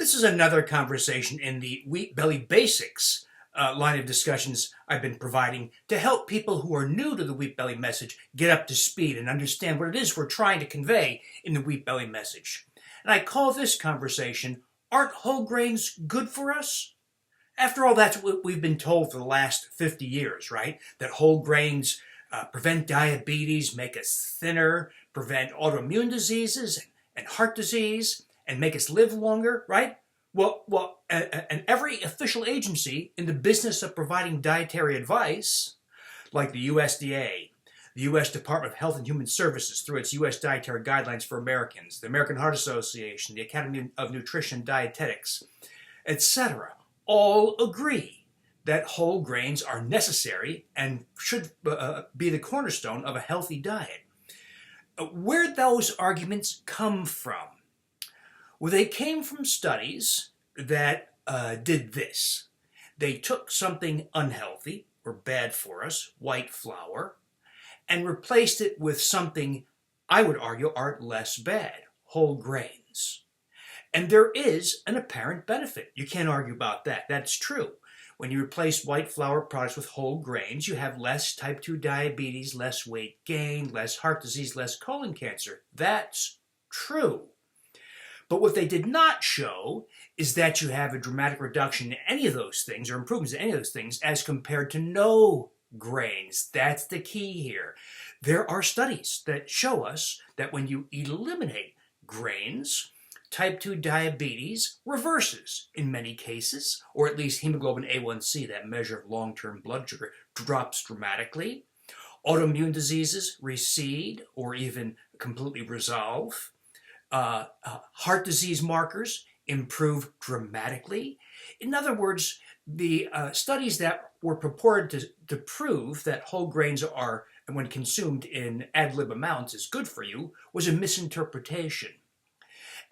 This is another conversation in the Wheat Belly Basics line of discussions I've been providing to help people who are new to the Wheat Belly message get up to speed and understand what it is we're trying to convey in the Wheat Belly message. And I call this conversation, Aren't Whole Grains Good for Us? After all, that's what we've been told for the last 50 years, right? That whole grains prevent diabetes, make us thinner, prevent autoimmune diseases and heart disease, and make us live longer, right? And every official agency in the business of providing dietary advice, like the USDA, the U.S. Department of Health and Human Services through its U.S. Dietary Guidelines for Americans, the American Heart Association, the Academy of Nutrition and Dietetics, etc., all agree that whole grains are necessary and should be the cornerstone of a healthy diet. Where those arguments come from? Well, they came from studies that did this. They took something unhealthy or bad for us, white flour, and replaced it with something I would argue are less bad, whole grains. And there is an apparent benefit. You can't argue about that. That's true. When you replace white flour products with whole grains, you have less type 2 diabetes, less weight gain, less heart disease, less colon cancer. That's true. But what they did not show is that you have a dramatic reduction in any of those things or improvements in any of those things as compared to no grains. That's the key here. There are studies that show us that when you eliminate grains, type 2 diabetes reverses in many cases, or at least hemoglobin A1C, that measure of long-term blood sugar, drops dramatically. Autoimmune diseases recede or even completely resolve. Heart disease markers improve dramatically. In other words, the studies that were purported to prove that whole grains are, when consumed in ad lib amounts, is good for you, was a misinterpretation.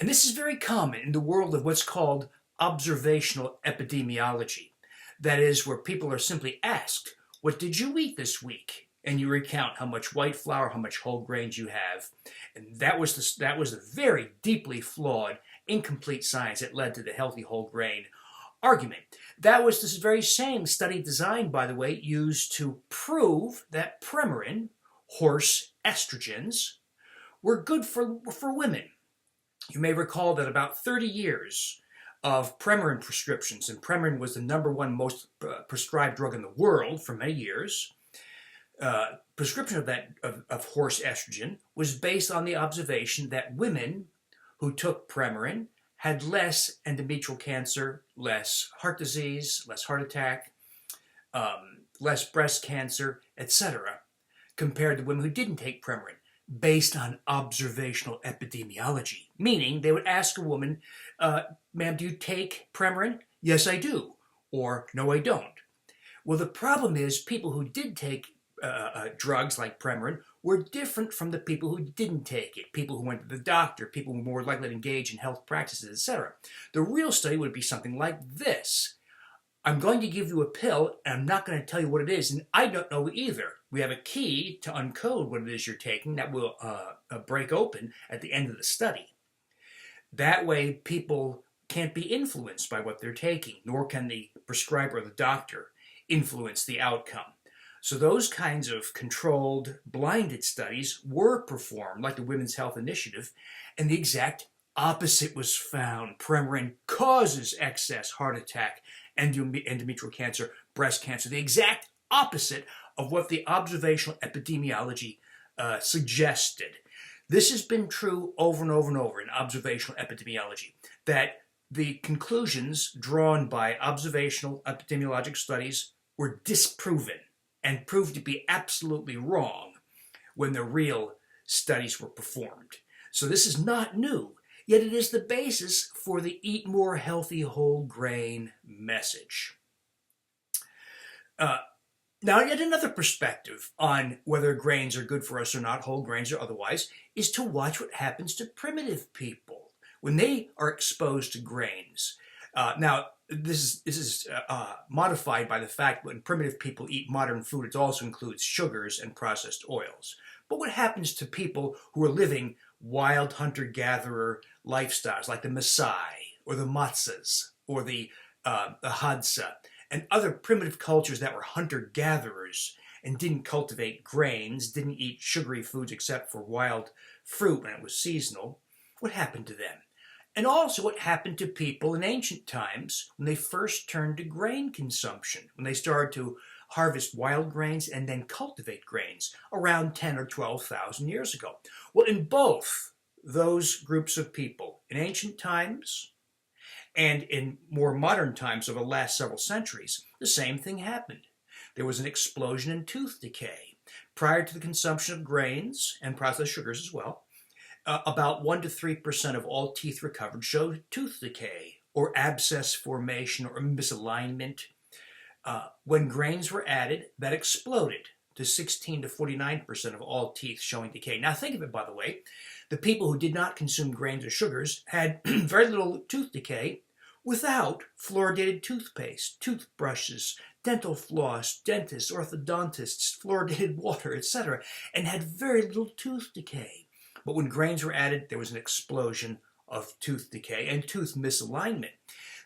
And this is very common in the world of what's called observational epidemiology. That is, where people are simply asked, what did you eat this week? And you recount how much white flour, how much whole grains you have. And that was the very deeply flawed, incomplete science that led to the healthy whole grain argument. That was this very same study design, by the way, used to prove that Premarin, horse estrogens, were good for women. You may recall that about 30 years of Premarin prescriptions, and Premarin was the #1 most prescribed drug in the world for many years, prescription of horse estrogen was based on the observation that women who took Premarin had less endometrial cancer, less heart disease, less heart attack, less breast cancer, etc., compared to women who didn't take Premarin, based on observational epidemiology. Meaning, they would ask a woman, ma'am, do you take Premarin? Yes, I do. Or, no, I don't. Well, the problem is people who did take drugs like Premarin were different from the people who didn't take it, people who went to the doctor, people who were more likely to engage in health practices, etc. The real study would be something like this. I'm going to give you a pill, and I'm not going to tell you what it is, and I don't know either. We have a key to uncode what it is you're taking that will break open at the end of the study. That way, people can't be influenced by what they're taking, nor can the prescriber or the doctor influence the outcome. So those kinds of controlled, blinded studies were performed, like the Women's Health Initiative, and the exact opposite was found. Premarin causes excess heart attack, endometrial cancer, breast cancer, the exact opposite of what the observational epidemiology suggested. This has been true over and over and over in observational epidemiology, that the conclusions drawn by observational epidemiologic studies were disproven and proved to be absolutely wrong when the real studies were performed. So this is not new, yet it is the basis for the Eat More Healthy Whole Grain message. Now, yet another perspective on whether grains are good for us or not, whole grains or otherwise, is to watch what happens to primitive people when they are exposed to grains. Now, this is modified by the fact that when primitive people eat modern food, it also includes sugars and processed oils. But what happens to people who are living wild hunter-gatherer lifestyles, like the Maasai or the matzahs, or the hadza, and other primitive cultures that were hunter-gatherers and didn't cultivate grains, didn't eat sugary foods except for wild fruit when it was seasonal, what happened to them? And also what happened to people in ancient times when they first turned to grain consumption, when they started to harvest wild grains and then cultivate grains around 10 or 12,000 years ago. Well, in both those groups of people, in ancient times and in more modern times over the last several centuries, the same thing happened. There was an explosion in tooth decay. Prior to the consumption of grains and processed sugars as well, about 1 to 3% of all teeth recovered showed tooth decay or abscess formation or misalignment. When grains were added, that exploded to 16 to 49% of all teeth showing decay. Now think of it, by the way, the people who did not consume grains or sugars had very little tooth decay without fluoridated toothpaste, toothbrushes, dental floss, dentists, orthodontists, fluoridated water, etc., and had very little tooth decay. But when grains were added, there was an explosion of tooth decay and tooth misalignment.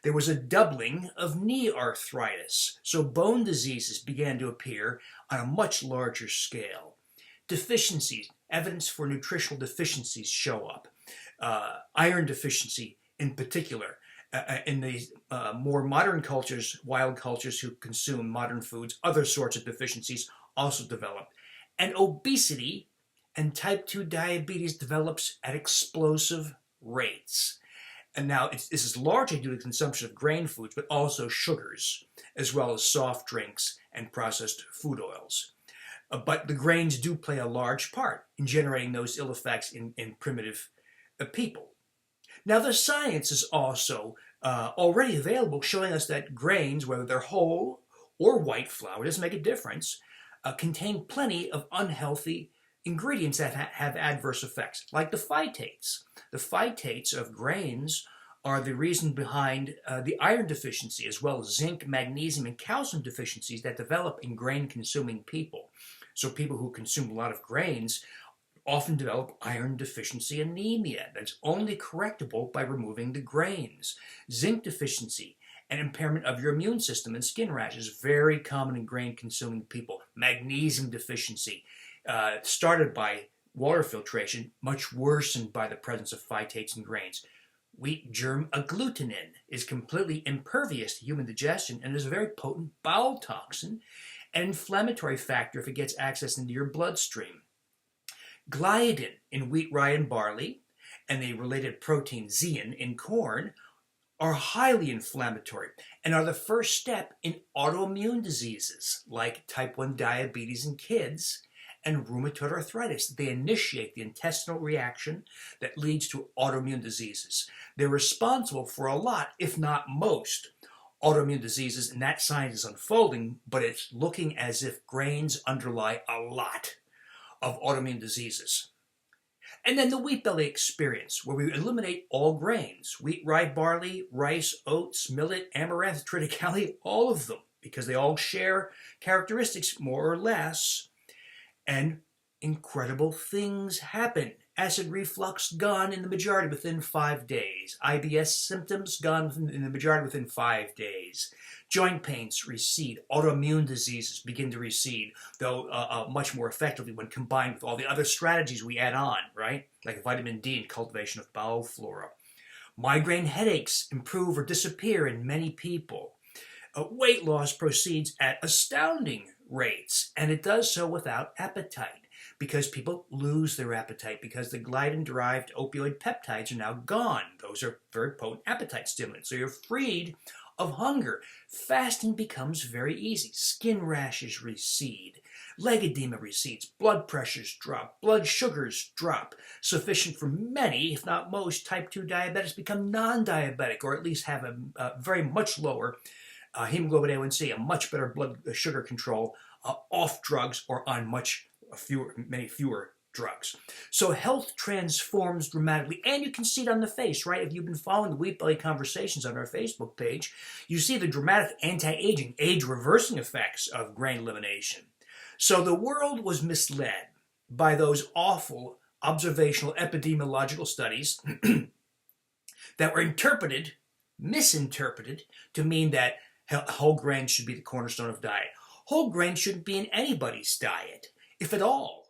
There was a doubling of knee arthritis, so bone diseases began to appear on a much larger scale. Deficiencies, evidence for nutritional deficiencies show up. Iron deficiency in particular. In the more modern cultures, wild cultures who consume modern foods, other sorts of deficiencies also develop. And obesity and type 2 diabetes develops at explosive rates. And now this is largely due to the consumption of grain foods, but also sugars, as well as soft drinks and processed food oils. But the grains do play a large part in generating those ill effects in primitive people. Now the science is also already available, showing us that grains, whether they're whole or white flour, doesn't make a difference, contain plenty of unhealthy ingredients that have adverse effects, like the phytates. The phytates of grains are the reason behind the iron deficiency, as well as zinc, magnesium, and calcium deficiencies that develop in grain-consuming people. So people who consume a lot of grains often develop iron deficiency anemia that's only correctable by removing the grains. Zinc deficiency and impairment of your immune system and skin rashes, very common in grain-consuming people. Magnesium deficiency, started by water filtration, much worsened by the presence of phytates in grains. Wheat germ agglutinin is completely impervious to human digestion and is a very potent bowel toxin, an inflammatory factor if it gets access into your bloodstream. Gliadin in wheat, rye, and barley, and the related protein zein in corn, are highly inflammatory and are the first step in autoimmune diseases like type 1 diabetes in kids and rheumatoid arthritis. They initiate the intestinal reaction that leads to autoimmune diseases. They're responsible for a lot, if not most, autoimmune diseases, and that science is unfolding, but it's looking as if grains underlie a lot of autoimmune diseases. And then the wheat belly experience, where we eliminate all grains: wheat, rye, barley, rice, oats, millet, amaranth, triticale, all of them, because they all share characteristics more or less. And incredible things happen. Acid reflux gone in the majority within 5 days. IBS symptoms gone in the majority within 5 days. Joint pains recede. Autoimmune diseases begin to recede, though much more effectively when combined with all the other strategies we add on, right? Like vitamin D and cultivation of bowel flora. Migraine headaches improve or disappear in many people. Weight loss proceeds at astounding rates, and it does so without appetite, because people lose their appetite because the gliadin-derived opioid peptides are now gone. Those are very potent appetite stimulants. So you're freed of hunger. Fasting becomes very easy. Skin rashes recede. Leg edema recedes. Blood pressures drop. Blood sugars drop. Sufficient for many, if not most, type 2 diabetics become non-diabetic, or at least have a very much lower hemoglobin A1C, a much better blood sugar control, off drugs or on many fewer drugs. So health transforms dramatically, and you can see it on the face, right? If you've been following the Wheat Belly Conversations on our Facebook page, you see the dramatic anti-aging, age-reversing effects of grain elimination. So the world was misled by those awful observational epidemiological studies that were interpreted misinterpreted to mean that whole grains should be the cornerstone of diet. Whole grains shouldn't be in anybody's diet, if at all.